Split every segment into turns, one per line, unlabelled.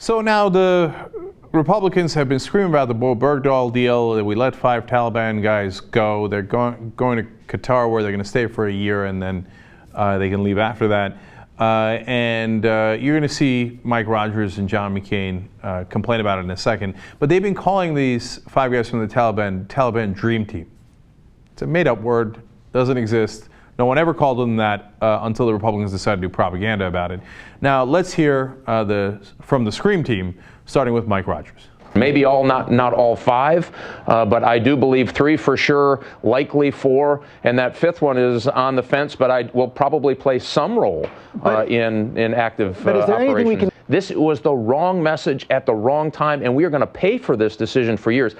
So now the Republicans have been screaming about the Bowe Bergdahl deal, that we let 5 Taliban guys go. They're going to Qatar, where they're going to stay for a year, and then they can leave after that. You're going to see Mike Rogers and John McCain complain about it in a second. But they've been calling these 5 guys from the Taliban Dream Team. It's a made-up word, doesn't exist. No one ever called them that until the Republicans decided to do propaganda about it. Now let's hear from the Scream Team, starting with Mike Rogers.
Maybe not all 5, but I do believe 3 for sure, likely 4, and that 5th one is on the fence, but I will probably play some role in active operations. This was the wrong message at the wrong time, and we are going to pay for this decision for years.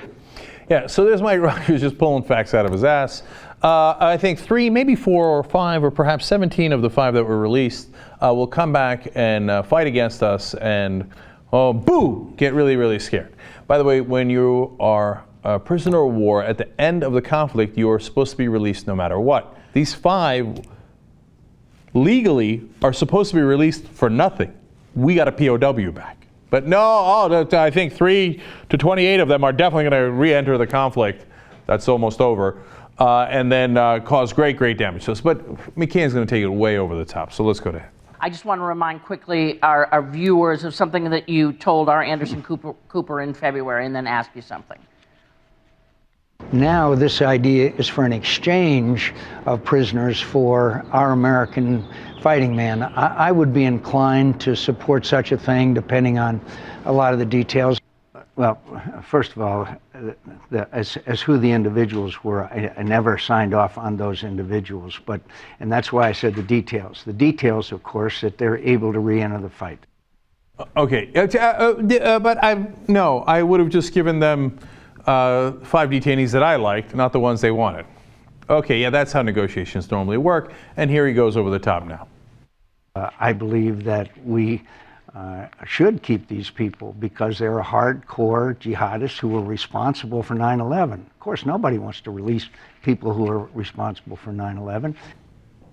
Yeah, so there's Mike Rogers just pulling facts out of his ass. I think 3, maybe 4 or 5, or perhaps 17 of the 5 that were released will come back and fight against us and, boo, get really, really scared. By the way, when you are a prisoner of war at the end of the conflict, you are supposed to be released no matter what. These 5 legally are supposed to be released for nothing. We got a POW back. But no, I think 3 to 28 of them are definitely going to re-enter the conflict. That's almost over. And then cause great damage to us. But McCain's going to take it way over the top. So let's go to him.
I just want to remind quickly our viewers of something that you told our Anderson Cooper in February, and then ask you something.
Now this idea is for an exchange of prisoners for our American fighting man. I would be inclined to support such a thing, depending on a lot of the details. Well, first of all, as who the individuals were, I never signed off on those individuals, and that's why I said the details. The details, of course, that they're able to re-enter the fight.
Okay, but I would have just given them 5 detainees that I liked, not the ones they wanted. Okay, yeah, that's how negotiations normally work, and here he goes over the top now.
I believe that we should keep these people because they're hardcore jihadists who were responsible for 9/11. Of course, nobody wants to release people who are responsible for 9/11.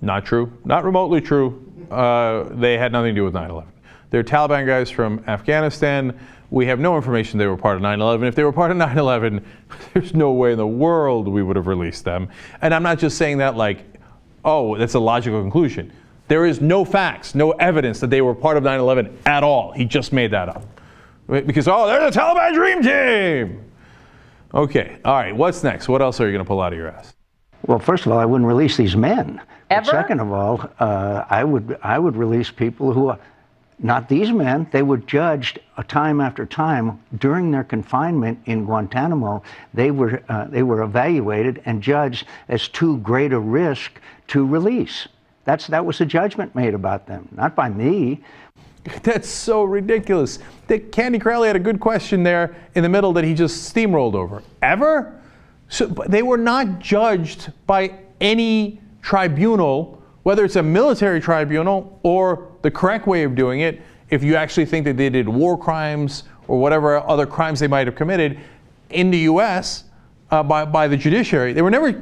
Not true. Not remotely true. They had nothing to do with 9/11. They're Taliban guys from Afghanistan. We have no information they were part of 9/11. If they were part of 9/11, there's no way in the world we would have released them. And I'm not just saying that like, oh, that's a logical conclusion. There is no facts, no evidence that they were part of 9/11 at all. He just made that up. Because, they're the Taliban Dream Team! Okay, all right, what's next? What else are you going to pull out of your ass?
Well, first of all, I wouldn't release these men.
Ever?
Second of all, I would release people who are not these men. They were judged time after time during their confinement in Guantanamo. They were evaluated and judged as too great a risk to release. That was a judgment made about them, not by me.
That's so ridiculous. Candy Crowley had a good question there in the middle that he just steamrolled over. Ever? So, they were not judged by any tribunal, whether it's a military tribunal or the correct way of doing it, if you actually think that they did war crimes or whatever other crimes they might have committed in the U.S. By the judiciary. They were never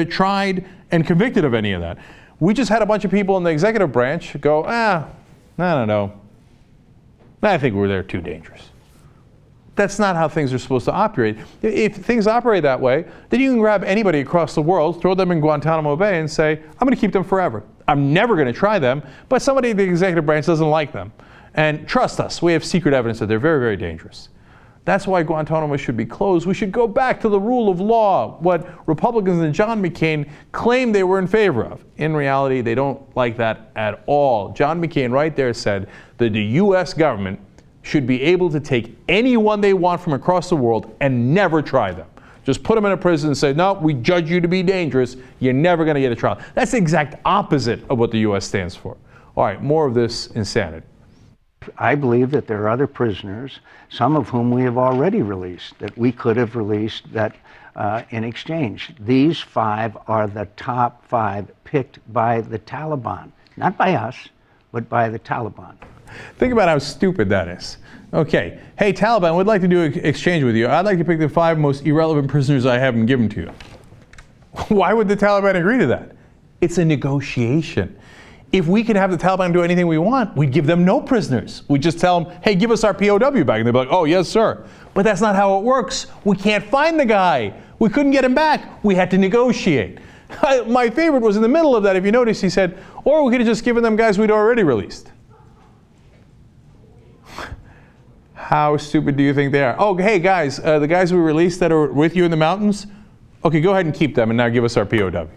tried and convicted of any of that. We just had a bunch of people in the executive branch go, I don't know. I think they're too dangerous. That's not how things are supposed to operate. If things operate that way, then you can grab anybody across the world, throw them in Guantanamo Bay and say, I'm going to keep them forever. I'm never going to try them, but somebody in the executive branch doesn't like them. And trust us, we have secret evidence that they're very, very dangerous. That's why Guantanamo should be closed. We should go back to the rule of law, what Republicans and John McCain claimed they were in favor of. In reality, they don't like that at all. John McCain right there said that the U.S. government should be able to take anyone they want from across the world and never try them. Just put them in a prison and say, no, we judge you to be dangerous. You're never going to get a trial. That's the exact opposite of what the U.S. stands for. All right, more of this insanity.
I believe that there are other prisoners, some of whom we have already released, that we could have released that in exchange. These 5 are the top 5 picked by the Taliban. Not by us, but by the Taliban.
Think about how stupid that is. Okay, hey Taliban, we'd like to do an exchange with you. I'd like to pick the 5 most irrelevant prisoners I haven't given to you. Why would the Taliban agree to that? It's a negotiation. if we could have the Taliban do anything we want, we'd give them no prisoners. We'd just tell them, hey, give us our POW back. And they'd be like, oh, yes, sir. But that's not how it works. We can't find the guy. We couldn't get him back. We had to negotiate. My favorite was in the middle of that, if you notice, he said, or we could have just given them guys we'd already released. How stupid do you think they are? Oh, hey, guys, the guys we released that are with you in the mountains, okay, go ahead and keep them and now give us our POW.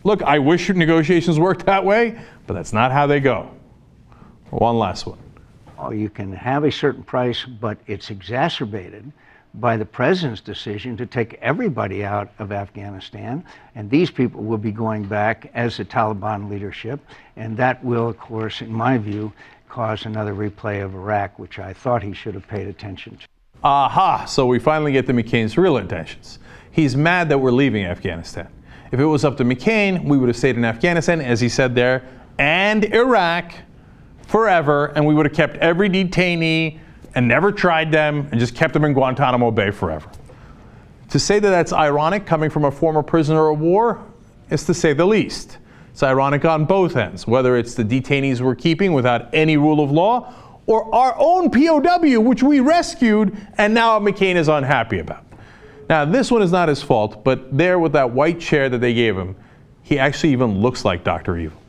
Look, I wish negotiations worked that way, but that's not how they go. One last one.
Oh, you can have a certain price, but it's exacerbated by the president's decision to take everybody out of Afghanistan, and these people will be going back as the Taliban leadership, and that will, of course, in my view, cause another replay of Iraq, which I thought he should have paid attention to.
Aha, so we finally get to McCain's real intentions. He's mad that we're leaving Afghanistan. If it was up to McCain, we would have stayed in Afghanistan, as he said there, and Iraq forever, and we would have kept every detainee and never tried them and just kept them in Guantanamo Bay forever. To say that that's ironic coming from a former prisoner of war is to say the least. It's ironic on both ends, whether it's the detainees we're keeping without any rule of law or our own POW, which we rescued and now McCain is unhappy about. Now, this one is not his fault, but there with that white chair that they gave him, he actually even looks like Dr. Evil.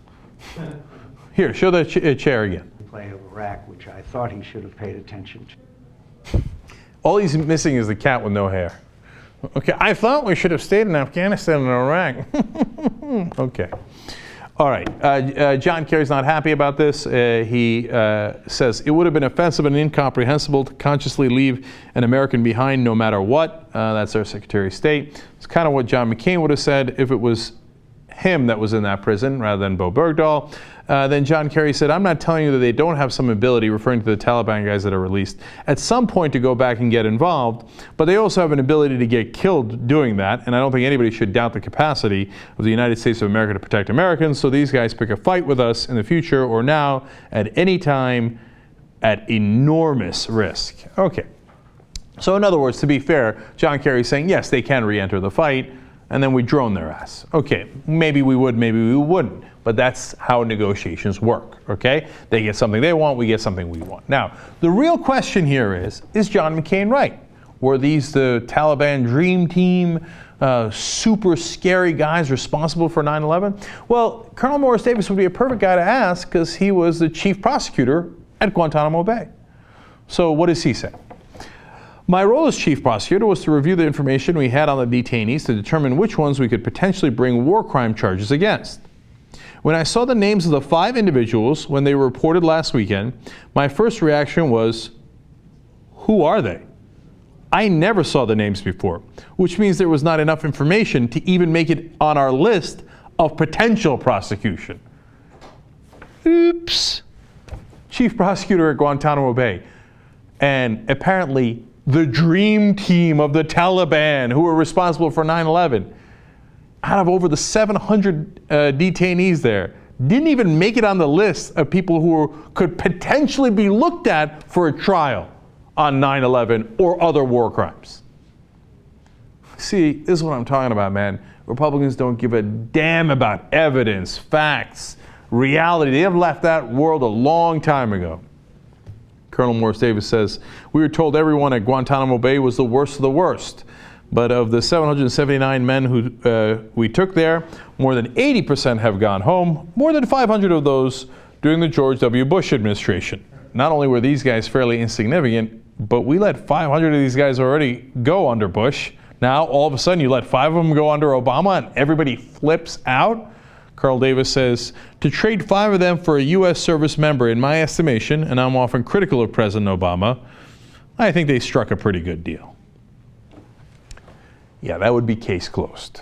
Here, show the chair again.
Play of Iraq, which I thought he should have paid attention to.
All he's missing is the cat with no hair. Okay, I thought we should have stayed in Afghanistan and Iraq. Okay. All right, John Kerry's not happy about this. He says it would have been offensive and incomprehensible to consciously leave an American behind no matter what. That's our Secretary of State. It's kind of what John McCain would have said if it was him that was in that prison rather than Bowe Bergdahl. Then John Kerry said, I'm not telling you that they don't have some ability, referring to the Taliban guys that are released, at some point to go back and get involved, but they also have an ability to get killed doing that, and I don't think anybody should doubt the capacity of the United States of America to protect Americans, so these guys pick a fight with us in the future or now at any time at enormous risk. Okay. So in other words, to be fair, John Kerry's saying, yes, they can re-enter the fight, and then we drone their ass. Okay, maybe we would, maybe we wouldn't. But that's how negotiations work, okay? They get something they want, we get something we want. Now, the real question here is John McCain right? Were these the Taliban dream team, super scary guys responsible for 9/11? Well, Colonel Morris Davis would be a perfect guy to ask because he was the chief prosecutor at Guantanamo Bay. So what does he say? My role as chief prosecutor was to review the information we had on the detainees to determine which ones we could potentially bring war crime charges against. When I saw the names of the 5 individuals when they were reported last weekend, my first reaction was, who are they? I never saw the names before, which means there was not enough information to even make it on our list of potential prosecution. Oops. Chief prosecutor at Guantanamo Bay. And apparently the dream team of the Taliban who were responsible for 9/11. Out of over the 700 detainees there, didn't even make it on the list of people who could potentially be looked at for a trial on 9/11 or other war crimes. See, this is what I'm talking about, man. Republicans don't give a damn about evidence, facts, reality. They have left that world a long time ago. Colonel Morris Davis says, we were told everyone at Guantanamo Bay was the worst of the worst. But of the 779 men who we took there, more than 80% have gone home, more than 500 of those during the George W. Bush administration. Not only were these guys fairly insignificant, but we let 500 of these guys already go under Bush. Now, all of a sudden, you let 5 of them go under Obama and everybody flips out? Colonel Davis says, to trade 5 of them for a U.S. service member, in my estimation, and I'm often critical of President Obama, I think they struck a pretty good deal. Yeah, that would be case closed.